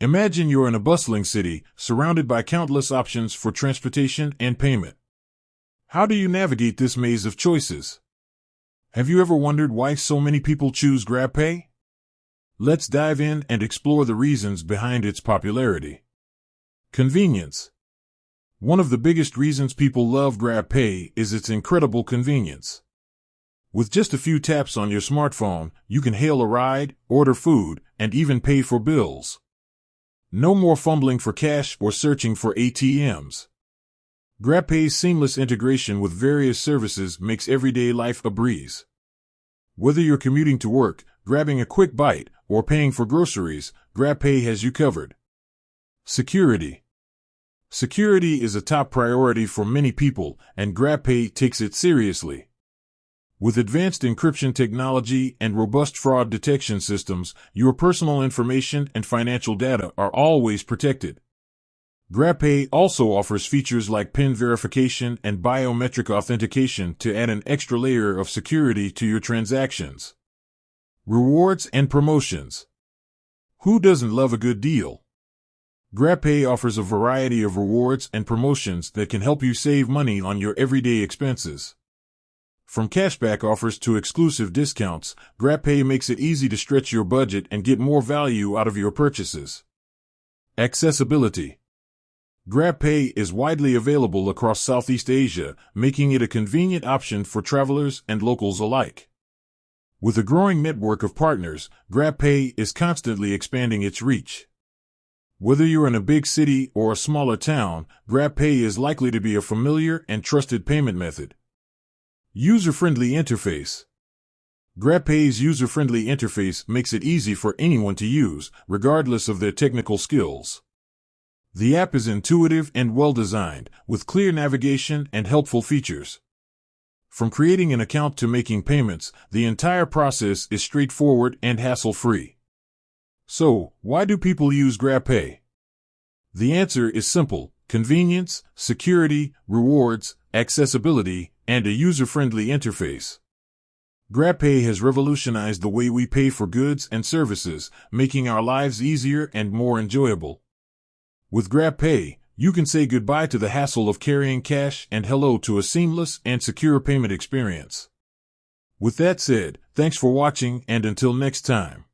Imagine you're in a bustling city, surrounded by countless options for transportation and payment. How do you navigate this maze of choices? Have you ever wondered why so many people choose GrabPay? Let's dive in and explore the reasons behind its popularity. Convenience. One of the biggest reasons people love GrabPay is its incredible convenience. With just a few taps on your smartphone, you can hail a ride, order food, and even pay for bills. No more fumbling for cash or searching for ATMs. GrabPay's seamless integration with various services makes everyday life a breeze. Whether you're commuting to work, grabbing a quick bite, or paying for groceries, GrabPay has you covered. Security. Security is a top priority for many people, and GrabPay takes it seriously. With advanced encryption technology and robust fraud detection systems, your personal information and financial data are always protected. GrabPay also offers features like PIN verification and biometric authentication to add an extra layer of security to your transactions. Rewards and promotions. Who doesn't love a good deal? GrabPay offers a variety of rewards and promotions that can help you save money on your everyday expenses. From cashback offers to exclusive discounts, GrabPay makes it easy to stretch your budget and get more value out of your purchases. Accessibility. GrabPay is widely available across Southeast Asia, making it a convenient option for travelers and locals alike. With a growing network of partners, GrabPay is constantly expanding its reach. Whether you're in a big city or a smaller town, GrabPay is likely to be a familiar and trusted payment method. User-friendly interface. GrabPay's user-friendly interface makes it easy for anyone to use, regardless of their technical skills. The app is intuitive and well-designed, with clear navigation and helpful features. From creating an account to making payments, the entire process is straightforward and hassle-free. So, why do people use GrabPay? The answer is simple: convenience, security, rewards, accessibility, and a user-friendly interface. GrabPay has revolutionized the way we pay for goods and services, making our lives easier and more enjoyable. With GrabPay, you can say goodbye to the hassle of carrying cash and hello to a seamless and secure payment experience. With that said, thanks for watching, and until next time.